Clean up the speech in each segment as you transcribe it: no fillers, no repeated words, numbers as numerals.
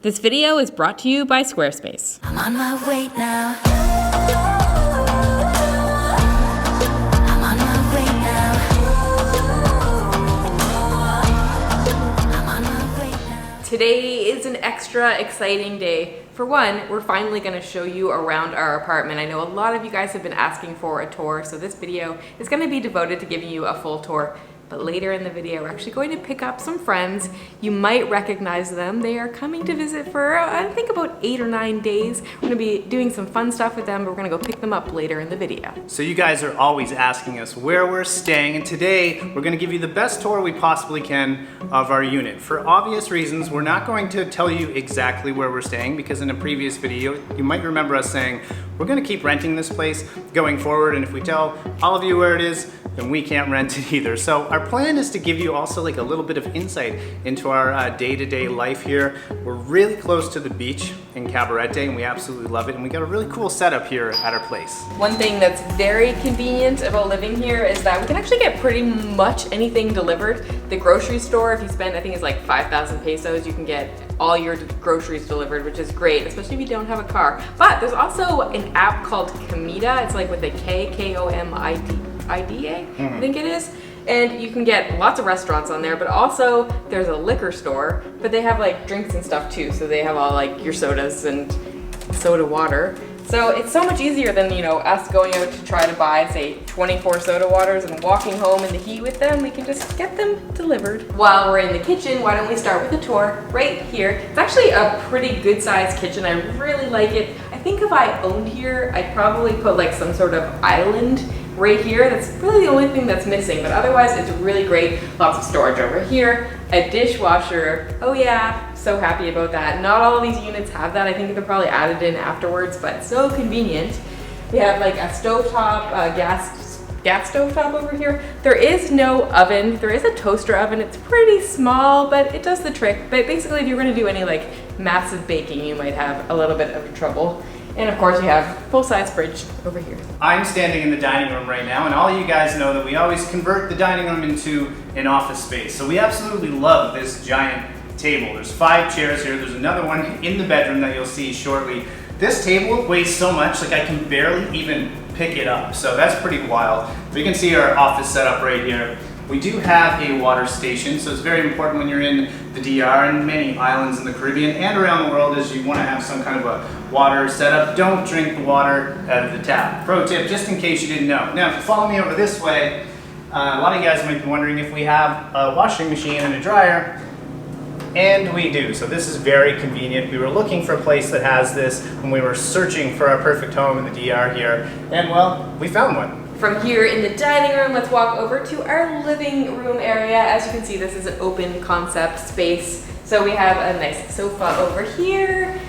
This video is brought to you by Squarespace. I'm on my way now. Today is an extra exciting day. For one, we're finally going to show you around our apartment. I know a lot of you guys have been asking for a tour, so this video is going to be devoted to giving you a full tour. But later in the video, we're actually going to pick up some friends. You might recognize them. They are coming to visit for, I think, about 8 or 9 days. We're gonna be doing some fun stuff with them, but we're gonna go pick them up later in the video. So you guys are always asking us where we're staying, and today we're gonna give you the best tour we possibly can of our unit. For obvious reasons, we're not going to tell you exactly where we're staying, because in a previous video, you might remember us saying, we're gonna keep renting this place going forward, and if we tell all of you where it is, then we can't rent it either. So our plan is to give you also like a little bit of insight into our day-to-day life here. We're really close to the beach in Cabarete, and we absolutely love it, and we got a really cool setup here at our place. One thing that's very convenient about living here is that we can actually get pretty much anything delivered. The grocery store, if you spend, I think it's like 5,000 pesos, you can get all your groceries delivered, which is great, especially if you don't have a car. But there's also an app called Comida. It's like with a K, K-O-M-I-D-A, I think it is. And you can get lots of restaurants on there, but also there's a liquor store, but they have like drinks and stuff too. So they have all like your sodas and soda water. So it's so much easier than, you know, us going out to try to buy, say, 24 soda waters and walking home in the heat with them. We can just get them delivered. While we're in the kitchen, why don't we start with a tour right here. It's actually a pretty good sized kitchen. I really like it. I think if I owned here, I'd probably put like some sort of island right here. That's really the only thing that's missing, but otherwise it's really great. Lots of storage over here, a dishwasher. Oh yeah, so happy about that. Not all of these units have that. I think they're probably added in afterwards, but so convenient. We have like a stovetop, gas stovetop over here. There is no oven. There is a toaster oven. It's pretty small, but it does the trick. But basically, if you're gonna do any like massive baking, you might have a little bit of trouble. And of course, you have full-size fridge over here. I'm standing in the dining room right now, and all you guys know that we always convert the dining room into an office space. So we absolutely love this giant table. There's 5 chairs here. There's another one in the bedroom that you'll see shortly. This table weighs so much, like I can barely even pick it up. So that's pretty wild. So you can see our office setup right here. We do have a water station, so it's very important when you're in the DR and many islands in the Caribbean and around the world is you want to have some kind of a water setup. Don't drink the water out of the tap. Pro tip, just in case you didn't know. Now, if you follow me over this way, a lot of you guys might be wondering if we have a washing machine and a dryer, and we do. So this is very convenient. We were looking for a place that has this when we were searching for our perfect home in the DR here, and well, we found one. From here in the dining room, let's walk over to our living room area. As you can see, this is an open concept space. So we have a nice sofa over here.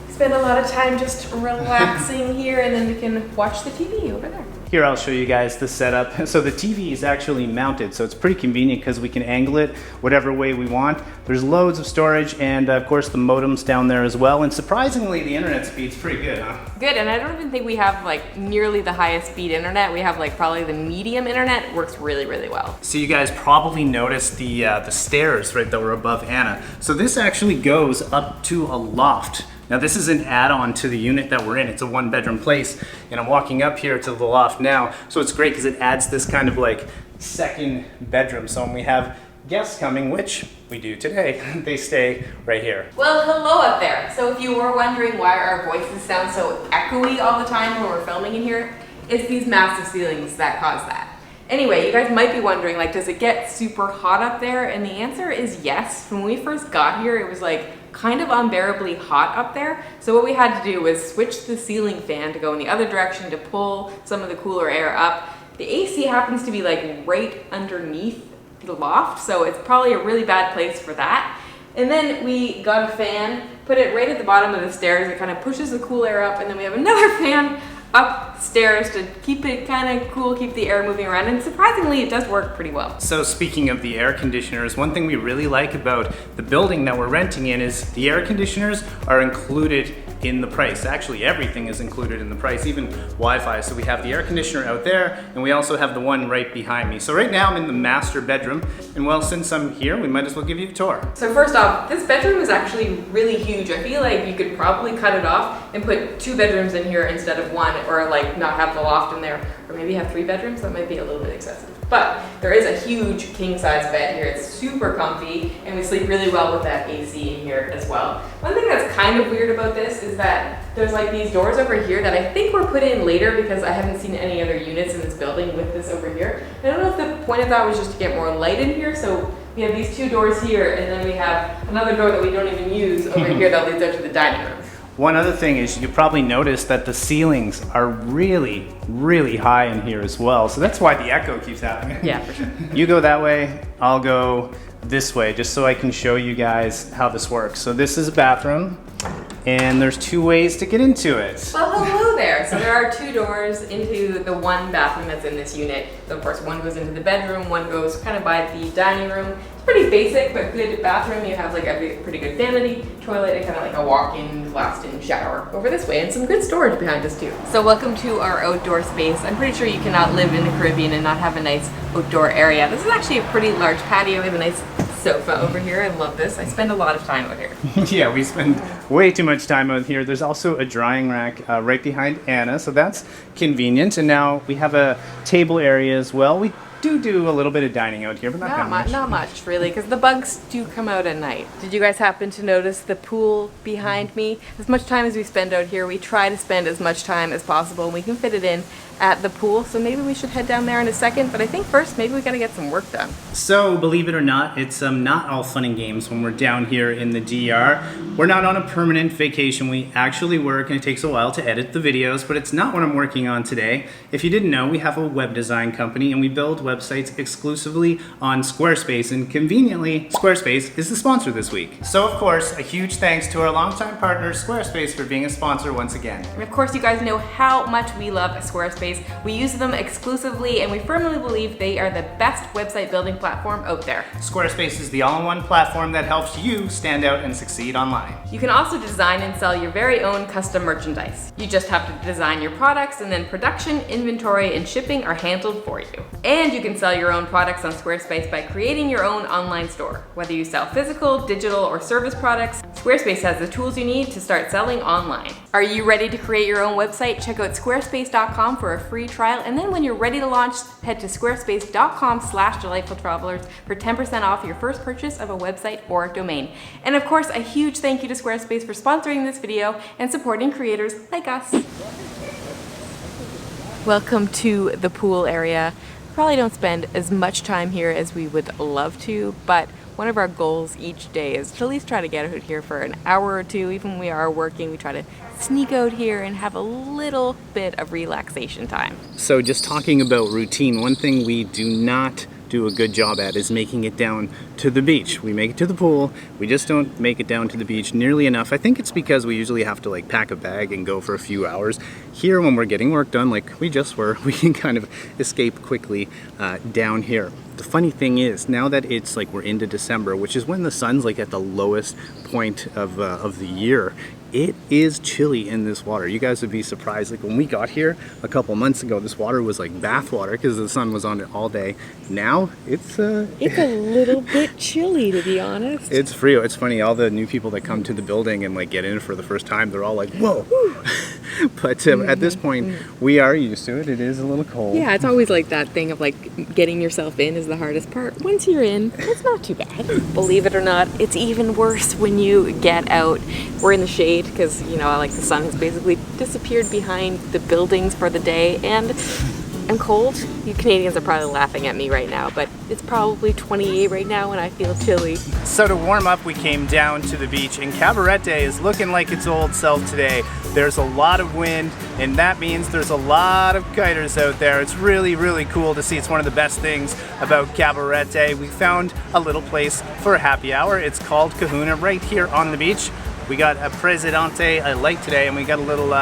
Spend a lot of time just relaxing here, and then we can watch the TV over there. Here I'll show you guys the setup. So the TV is actually mounted, so it's pretty convenient because we can angle it whatever way we want. There's loads of storage, and of course the modem's down there as well. And surprisingly, the internet speed's pretty good, huh? Good, and I don't even think we have like nearly the highest speed internet. We have like probably the medium internet. It works really, really well. So you guys probably noticed the stairs right that were above Anna. So this actually goes up to a loft. Now this is an add-on to the unit that we're in. It's a 1-bedroom place, and I'm walking up here to the loft now. So it's great because it adds this kind of like second bedroom. So when we have guests coming, which we do today, they stay right here. Well, hello up there. So if you were wondering why our voices sound so echoey all the time when we're filming in here, it's these massive ceilings that cause that. Anyway, you guys might be wondering, like, does it get super hot up there? And the answer is yes. When we first got here, it was like kind of unbearably hot up there. So what we had to do was switch the ceiling fan to go in the other direction to pull some of the cooler air up. The AC happens to be like right underneath the loft, so it's probably a really bad place for that. And then we got a fan, put it right at the bottom of the stairs. It kind of pushes the cool air up, and then we have another fan upstairs to keep it kind of cool, keep the air moving around, and surprisingly it does work pretty well. So speaking of the air conditioners, one thing we really like about the building that we're renting in is the air conditioners are included in the price. Actually, everything is included in the price, even Wi-Fi. So we have the air conditioner out there, and we also have the one right behind me. So right now I'm in the master bedroom, and well, since I'm here, we might as well give you a tour. So first off, this bedroom is actually really huge. I feel like you could probably cut it off and put 2 bedrooms in here instead of 1, or like not have the loft in there, or maybe have 3 bedrooms. That might be a little bit excessive. But there is a huge king size bed here. It's super comfy, and we sleep really well with that AC in here as well. One thing that's kind of weird about this is that there's like these doors over here that I think were put in later because I haven't seen any other units in this building with this over here. I don't know if the point of that was just to get more light in here. So we have these 2 doors here, and then we have another door that we don't even use over here that leads out to the dining room. One other thing is you probably noticed that the ceilings are really, really high in here as well. So that's why the echo keeps happening. Yeah, for sure. You go that way, I'll go this way, just so I can show you guys how this works. So this is a bathroom, and there's 2 ways to get into it. Well, hello there. So there are 2 doors into the one bathroom that's in this unit. So of course, one goes into the bedroom, one goes kind of by the dining room. It's pretty basic, but good bathroom. You have like a pretty good vanity, toilet, and kind of like a walk-in, glassed-in shower over this way, and some good storage behind us too. So welcome to our outdoor space. I'm pretty sure you cannot live in the Caribbean and not have a nice outdoor area. This is actually a pretty large patio. We have a nice sofa over here. I love this. I spend a lot of time out here. Yeah, we spend way too much time out here. There's also a drying rack right behind Anna, so that's convenient. And now we have a table area as well. We do a little bit of dining out here, but not that much. Not much, really, because the bugs do come out at night. Did you guys happen to notice the pool behind me? As much time as we spend out here, we try to spend as much time as possible, and we can fit it in at the pool, so maybe we should head down there in a second, but I think first maybe we gotta get some work done. So, believe it or not, it's not all fun and games when we're down here in the DR. We're not on a permanent vacation. We actually work, and it takes a while to edit the videos, but it's not what I'm working on today. If you didn't know, we have a web design company, and we build websites exclusively on Squarespace, and conveniently, Squarespace is the sponsor this week. So, of course, a huge thanks to our longtime partner, Squarespace, for being a sponsor once again. And of course, you guys know how much we love Squarespace. We use them exclusively, and we firmly believe they are the best website building platform out there. Squarespace is the all-in-one platform that helps you stand out and succeed online. You can also design and sell your very own custom merchandise. You just have to design your products, and then production, inventory, and shipping are handled for you. And you can sell your own products on Squarespace by creating your own online store. Whether you sell physical, digital, or service products, Squarespace has the tools you need to start selling online. Are you ready to create your own website? Check out squarespace.com for a free trial, and then when you're ready to launch, head to squarespace.com/delightfultravelers for 10% off your first purchase of a website or domain. And of course, a huge thank you to Squarespace for sponsoring this video and supporting creators like us. Welcome to the pool area. Probably don't spend as much time here as we would love to, but one of our goals each day is to at least try to get out here for an hour or 2. Even when we are working, we try to sneak out here and have a little bit of relaxation time. So just talking about routine, one thing we do not do a good job at is making it down to the beach. We make it to the pool, we just don't make it down to the beach nearly enough. I think it's because we usually have to like pack a bag and go for a few hours. Here, when we're getting work done like we just were, we can kind of escape quickly down here. The funny thing is, now that it's like we're into December, which is when the sun's like at the lowest point of the year, it is chilly in this water. You guys would be surprised. Like when we got here a couple months ago, this water was like bath water because the sun was on it all day. Now it's a little bit chilly, to be honest. It's Frio. It's funny. All the new people that come to the building and like get in for the first time, they're all like, "Whoa!" But at this point, we are used to it. It is a little cold. Yeah, it's always like that thing of like getting yourself in is the hardest part. Once you're in, it's not too bad. Believe it or not, it's even worse when you get out. We're in the shade because, you know, like the sun has basically disappeared behind the buildings for the day, and I'm cold. You Canadians are probably laughing at me right now, but it's probably 28 right now and I feel chilly. So to warm up, we came down to the beach, and Cabarete is looking like its old self today. There's a lot of wind, and that means there's a lot of kiters out there. It's really, really cool to see. It's one of the best things about Cabarete. We found a little place for a happy hour. It's called Kahuna right here on the beach. We got a Presidente light today, and we got a little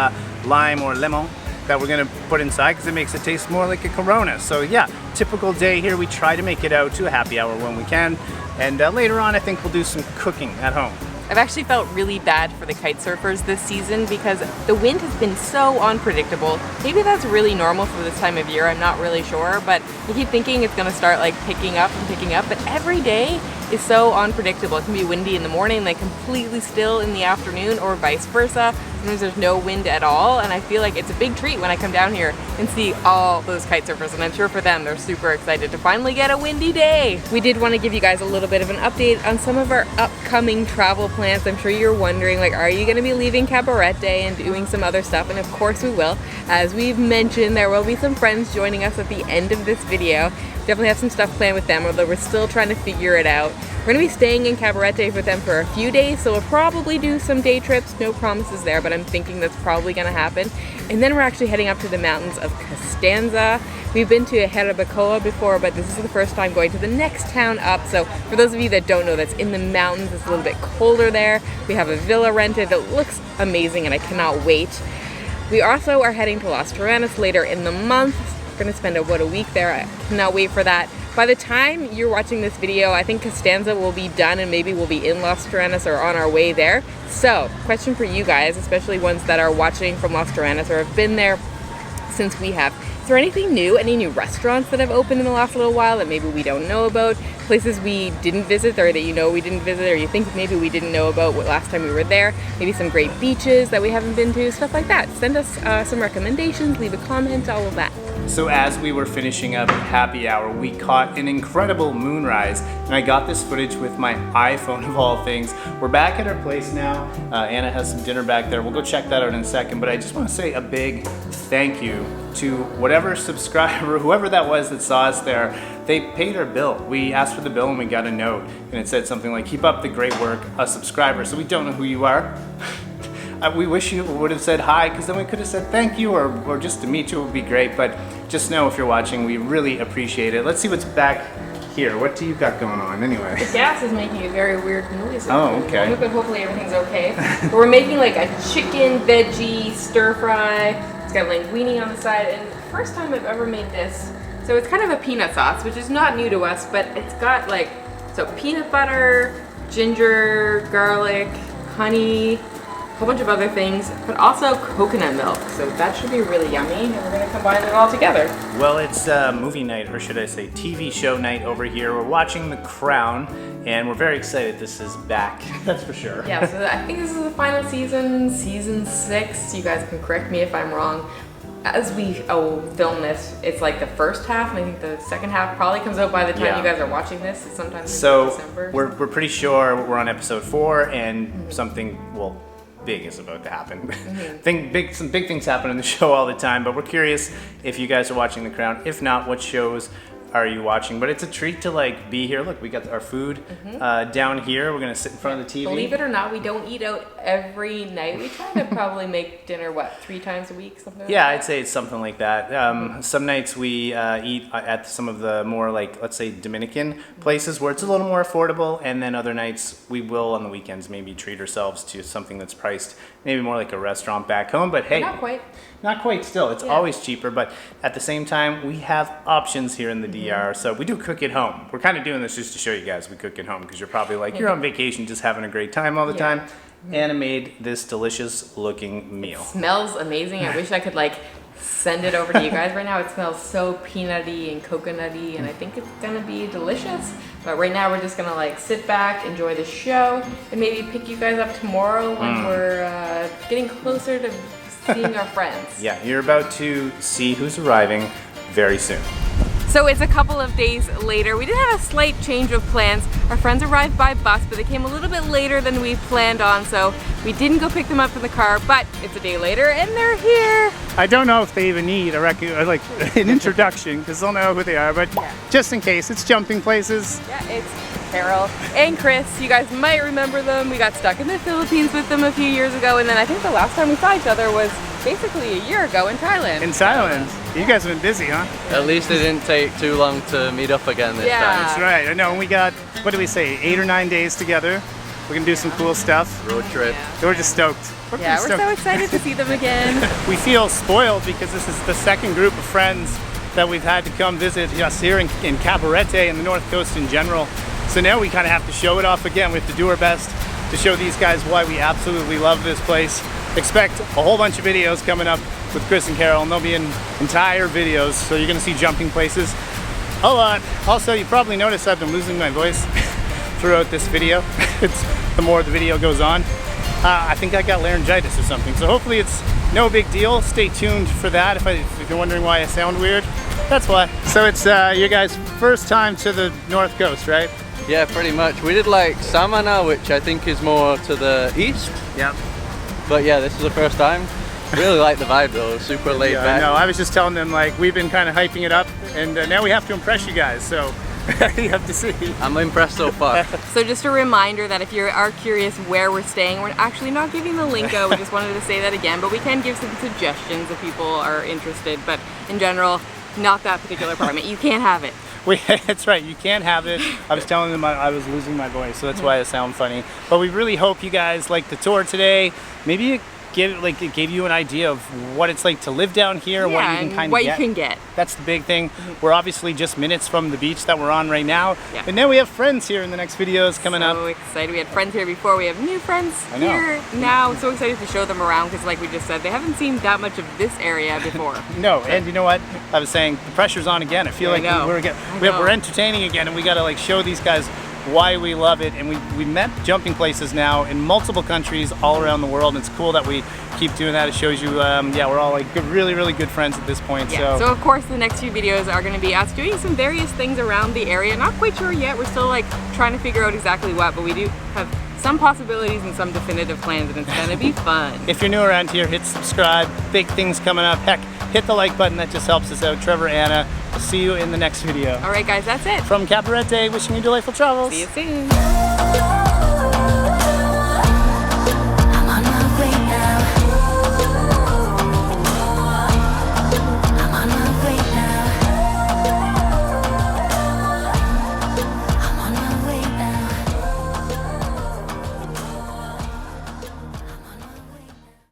lime or lemon that we're gonna put inside because it makes it taste more like a Corona. So yeah, typical day here. We try to make it out to a happy hour when we can. And later on, I think we'll do some cooking at home. I've actually felt really bad for the kite surfers this season because the wind has been so unpredictable. Maybe that's really normal for this time of year, I'm not really sure, but I keep thinking it's gonna start like picking up, but every day is so unpredictable. It can be windy in the morning, like completely still in the afternoon, or vice versa. Sometimes there's no wind at all, and I feel like it's a big treat when I come down here and see all those kite surfers, and I'm sure for them, they're super excited to finally get a windy day. We did want to give you guys a little bit of an update on some of our upcoming travel plans. I'm sure you're wondering, like, are you going to be leaving Cabarete and doing some other stuff? And of course we will. As we've mentioned, there will be some friends joining us at the end of this video. Definitely have some stuff planned with them, although we're still trying to figure it out. We're gonna be staying in Cabarete with them for a few days, so we'll probably do some day trips. No promises there, but I'm thinking that's probably gonna happen. And then we're actually heading up to the mountains of Costanza. We've been to Jarabacoa before, but this is the first time going to the next town up. So for those of you that don't know, that's in the mountains. It's a little bit colder there. We have a villa rented that looks amazing, and I cannot wait. We also are heading to Las Terrenas later in the month. We're gonna spend about a week there. I cannot wait for that. By the time you're watching this video, I think Costanza will be done, and maybe we'll be in Las Terrenas or on our way there. So, question for you guys, especially ones that are watching from Las Terrenas or have been there since we have. Is there anything new, any new restaurants that have opened in the last little while that maybe we don't know about? Places we didn't visit, or that you know we didn't visit, or you think maybe we didn't know about last time we were there? Maybe some great beaches that we haven't been to, stuff like that. Send us some recommendations, leave a comment, all of that. So as we were finishing up happy hour, we caught an incredible moonrise, and I got this footage with my iPhone of all things. We're back at our place now. Anna has some dinner back there. We'll go check that out in a second, but I just want to say a big thank you to whatever subscriber, whoever that was that saw us there. They paid our bill. We asked for the bill and we got a note, and it said something like, "Keep up the great work, a subscriber." So we don't know who you are. We wish you would have said hi, because then we could have said thank you, or just to meet you would be great. But just know, if you're watching, we really appreciate it. Let's see what's back here. What do you got going on anyway? The gas is making a very weird noise. Oh, okay. But hopefully everything's okay. But we're making like a chicken veggie stir fry. It's got linguine on the side, and first time I've ever made this. So it's kind of a peanut sauce, which is not new to us, but it's got like, so peanut butter, ginger, garlic, honey, a whole bunch of other things, but also coconut milk. So that should be really yummy, and we're gonna combine it all together. Well, it's movie night, or should I say TV show night over here. We're watching The Crown, and we're very excited this is back. That's for sure. Yeah, so I think this is the final season, season 6. You guys can correct me if I'm wrong. As we film this, it's like the first half, and I think the second half probably comes out by the time you guys are watching this. It's sometime in December. We're pretty sure we're on episode 4, and something, well, big is about to happen. Some big things happen in the show all the time, but we're curious if you guys are watching The Crown. If not, what shows are you watching? But it's a treat to like be here. Look, we got our food down here. We're gonna sit in front of the TV. Believe it or not, we don't eat out every night. We try to probably make dinner, 3 times a week, something like that? Yeah, I'd say it's something like that. Some nights we eat at some of the more, like, let's say Dominican places where it's a little more affordable, and then other nights we will on the weekends maybe treat ourselves to something that's priced maybe more like a restaurant back home. But hey, not quite still. It's always cheaper, but at the same time we have options here in the DR. So we do cook at home. We're kind of doing this just to show you guys we cook at home, because you're probably like, you're on vacation just having a great time all the time. Anna made this delicious looking meal. It smells amazing. I wish I could like send it over to you guys right now. It smells so peanutty and coconutty, and I think it's gonna be delicious. But right now we're just gonna like sit back, enjoy the show, and maybe pick you guys up tomorrow when we're getting closer to seeing our friends. Yeah, you're about to see who's arriving very soon. So it's a couple of days later. We did have a slight change of plans. Our friends arrived by bus, but they came a little bit later than we planned on, so we didn't go pick them up from the car, but it's a day later and they're here. I don't know if they even need an introduction, because they'll know who they are, but just in case, it's Jumping Places. Yeah, it's Carol and Chris. You guys might remember them. We got stuck in the Philippines with them a few years ago, and then I think the last time we saw each other was basically a year ago in Thailand. In Thailand. You guys have been busy, huh? At least it didn't take too long to meet up again this time. That's right. I know. And we got, what do we say, 8 or 9 days together. We're gonna do some cool stuff. Road trip. We're just stoked. We're so excited to see them again. We feel spoiled because this is the second group of friends that we've had to come visit us here in Cabarete and the North Coast in general. So now we kind of have to show it off again. We have to do our best to show these guys why we absolutely love this place. Expect a whole bunch of videos coming up with Chris and Carol, and there'll be entire videos, so you're gonna see jumping places a lot. Also, you probably noticed I've been losing my voice throughout this video. The more the video goes on. I think I got laryngitis or something, so hopefully it's no big deal. Stay tuned for that. If you're wondering why I sound weird, that's why. So it's your guys' first time to the North Coast, right? Yeah, pretty much. We did like Samana, which I think is more to the east. Yep. But yeah, this is the first time. Really like the vibe though, super laid back. No, I was just telling them like we've been kind of hyping it up, and now we have to impress you guys, so you have to see. I'm impressed so far. So just a reminder that if you are curious where we're staying, we're actually not giving the link out. We just wanted to say that again, but we can give some suggestions if people are interested. But in general, not that particular apartment. You can't have it. That's right, you can't have it. I was telling them I was losing my voice, so that's why I sound funny. But we really hope you guys liked the tour today. Maybe it gave you an idea of what it's like to live down here, yeah, what you can kind of get. What you can get. That's the big thing. We're obviously just minutes from the beach that we're on right now. Yeah. And now we have friends here in the next videos coming up. So excited. We had friends here before. We have new friends I know. here now. So excited to show them around because like we just said, they haven't seen that much of this area before. No, and you know what? I was saying the pressure's on again. I feel like we're entertaining again, and we gotta like show these guys why we love it. And we met jumping places now in multiple countries all around the world, and it's cool that we keep doing that. It shows you yeah, we're all like good, really good friends at this point. Yeah, so of course the next few videos are going to be us doing some various things around the area. Not quite sure yet, we're still like trying to figure out exactly what, but we do have some possibilities and some definitive plans, and it's going to be fun. If you're new around here, hit subscribe. Big things coming up. Heck, hit the like button, that just helps us out. Trevor, Anna, we'll see you in the next video. Alright guys, that's it. From Cabarete, wishing you delightful travels. See you soon.